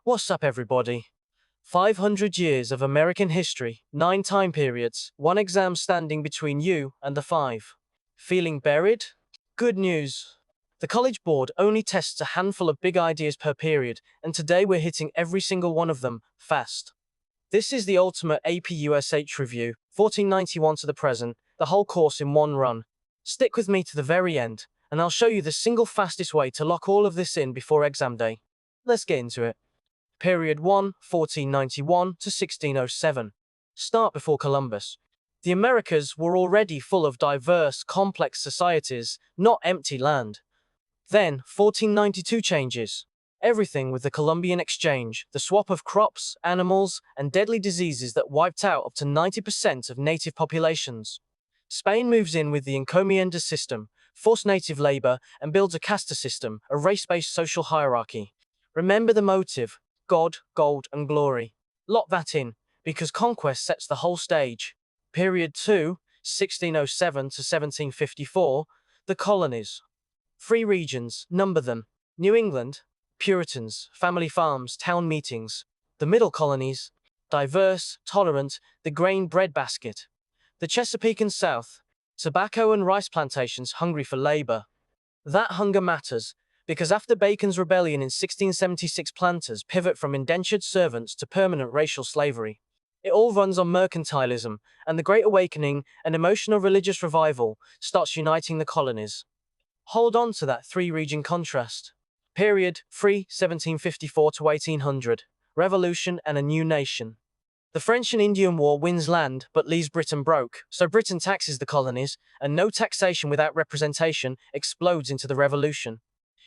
What's up, everybody? 500 years of American history, 9 time periods, 1 exam standing between you and the 5. Feeling buried? Good news. The College Board only tests a handful of big ideas per period, and today we're hitting every single one of them, fast. This is the ultimate APUSH review, 1491 to the present, the whole course in one run. Stick with me to the very end, and I'll show you the single fastest way to lock all of this in before exam day. Let's get into it. Period 1, 1491 to 1607. Start before Columbus. The Americas were already full of diverse, complex societies, not empty land. Then, 1492 changes. Everything with the Columbian Exchange, the swap of crops, animals, and deadly diseases that wiped out up to 90% of native populations. Spain moves in with the encomienda system, forced native labor, and builds a casta system, a race-based social hierarchy. Remember the motive: God, gold, and glory. Lock that in, because conquest sets the whole stage. Period 2, 1607 to 1754, the colonies. 3 regions, number them: New England, Puritans, family farms, town meetings. The middle colonies, diverse, tolerant, the grain breadbasket. The Chesapeake and South, tobacco and rice plantations hungry for labor. That hunger matters, because after Bacon's rebellion in 1676, planters pivot from indentured servants to permanent racial slavery. It all runs on mercantilism, and the Great Awakening, an emotional religious revival, starts uniting the colonies. Hold on to that 3-region contrast. Period 3, 1754 to 1800. Revolution and a new nation. The French and Indian War wins land but leaves Britain broke, so Britain taxes the colonies, and no taxation without representation explodes into the Revolution.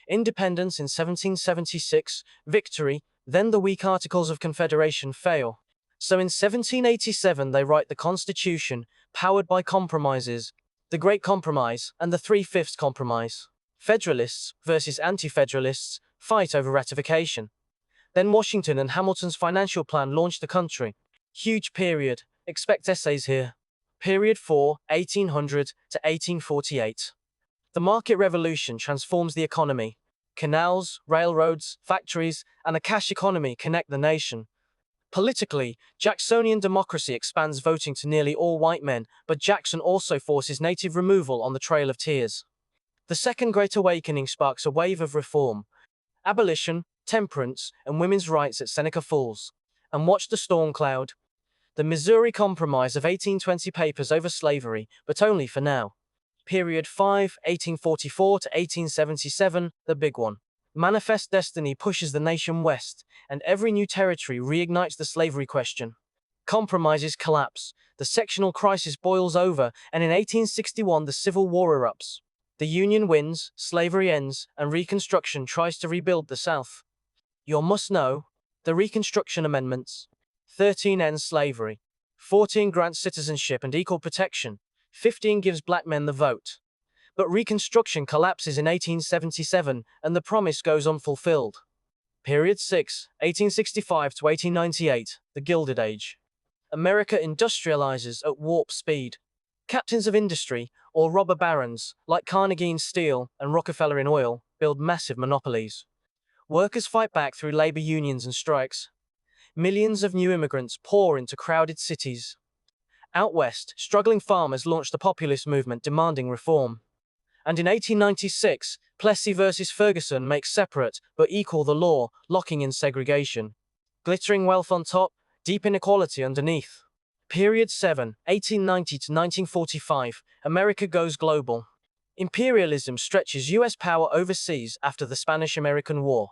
Independence in 1776, victory, then the weak Articles of Confederation fail. So in 1787 they write the Constitution, powered by compromises, the Great Compromise and the 3/5 Compromise. Federalists versus anti-federalists fight over ratification. Then Washington and Hamilton's financial plan launched the country. Huge period, expect essays here. Period 4, 1800 to 1848. The market revolution transforms the economy. Canals, railroads, factories, and a cash economy connect the nation. Politically, Jacksonian democracy expands voting to nearly all white men, but Jackson also forces native removal on the Trail of Tears. The Second Great Awakening sparks a wave of reform: abolition, temperance, and women's rights at Seneca Falls. And watch the storm cloud. The Missouri Compromise of 1820 papers over slavery, but only for now. Period 5, 1844 to 1877, the big one. Manifest Destiny pushes the nation west, and every new territory reignites the slavery question. Compromises collapse, the sectional crisis boils over, and in 1861 the Civil War erupts. The Union wins, slavery ends, and Reconstruction tries to rebuild the South. You must know, the Reconstruction Amendments. 13 ends slavery. 14 grants citizenship and equal protection. 15 gives black men the vote. But Reconstruction collapses in 1877, and the promise goes unfulfilled. Period 6, 1865 to 1898, the Gilded Age. America industrializes at warp speed. Captains of industry, or robber barons, like Carnegie in steel and Rockefeller in oil, build massive monopolies. Workers fight back through labor unions and strikes. Millions of new immigrants pour into crowded cities. Out west, struggling farmers launched a populist movement demanding reform. And in 1896, Plessy versus Ferguson makes separate but equal the law, locking in segregation. Glittering wealth on top, deep inequality underneath. Period 7, 1890 to 1945, America goes global. Imperialism stretches US power overseas after the Spanish-American War.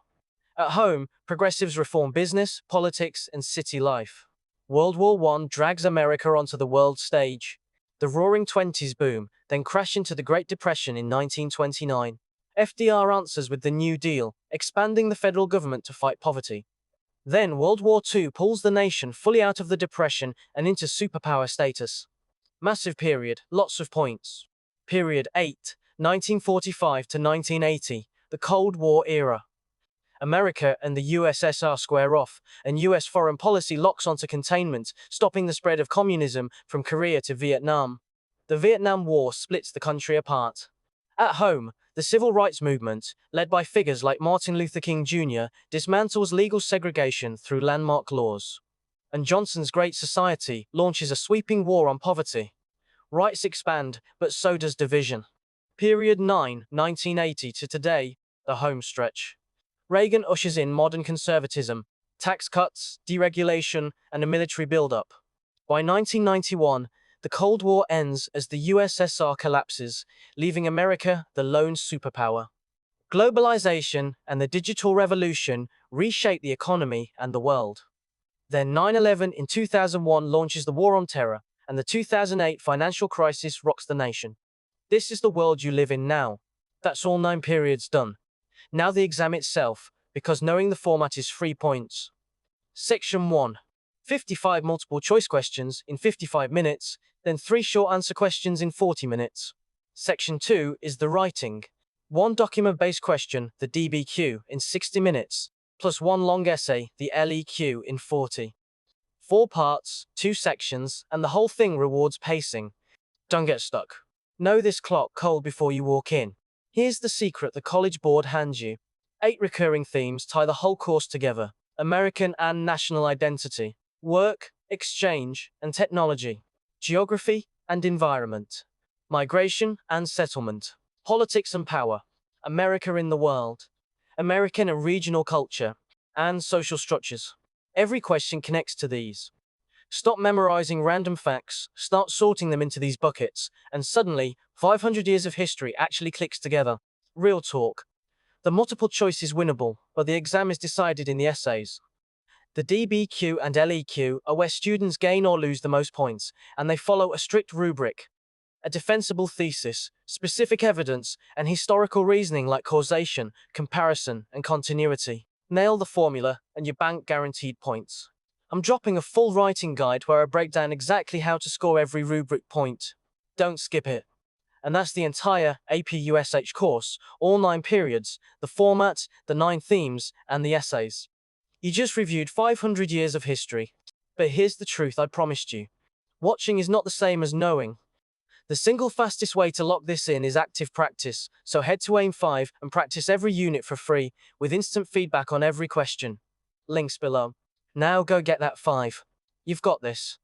At home, progressives reform business, politics, and city life. World War I drags America onto the world stage. The Roaring Twenties boom, then crash into the Great Depression in 1929. FDR answers with the New Deal, expanding the federal government to fight poverty. Then World War II pulls the nation fully out of the Depression and into superpower status. Massive period, lots of points. Period 8, 1945 to 1980, the Cold War era. America and the USSR square off, and US foreign policy locks onto containment, stopping the spread of communism from Korea to Vietnam. The Vietnam War splits the country apart. At home, The civil rights movement, led by figures like Martin Luther King Jr., dismantles legal segregation through landmark laws. And Johnson's Great Society launches a sweeping war on poverty. Rights expand, but so does division. Period 9, 1980 to today, the home stretch. Reagan ushers in modern conservatism, tax cuts, deregulation, and a military buildup. By 1991, the Cold War ends as the USSR collapses, leaving America the lone superpower. Globalization and the digital revolution reshape the economy and the world. Then 9/11 in 2001 launches the War on Terror, and the 2008 financial crisis rocks the nation. This is the world you live in now. That's all 9 periods done. Now the exam itself, because knowing the format is 3 points. Section 1. 55 multiple choice questions in 55 minutes, then 3 short answer questions in 40 minutes. Section 2 is the writing. 1 document-based question, the DBQ, in 60 minutes, plus 1 long essay, the LEQ, in 40. 4 parts, 2 sections, and the whole thing rewards pacing. Don't get stuck. Know this clock cold before you walk in. Here's the secret the College Board hands you. 8 recurring themes tie the whole course together: American and national identity, work, exchange, and technology, geography and environment, migration and settlement, politics and power, America in the world, American and regional culture, and social structures. Every question connects to these. Stop memorizing random facts, start sorting them into these buckets, and suddenly, 500 years of history actually clicks together. Real talk. The multiple choice is winnable, but the exam is decided in the essays. The DBQ and LEQ are where students gain or lose the most points, and they follow a strict rubric. A defensible thesis, specific evidence, and historical reasoning like causation, comparison, and continuity. Nail the formula, and you bank guaranteed points. I'm dropping a full writing guide where I break down exactly how to score every rubric point. Don't skip it. And that's the entire APUSH course, all 9 periods, the format, the 9 themes, and the essays. You just reviewed 500 years of history. But here's the truth I promised you. Watching is not the same as knowing. The single fastest way to lock this in is active practice, so head to AIM 5 and practice every unit for free, with instant feedback on every question. Links below. Now go get that 5. You've got this.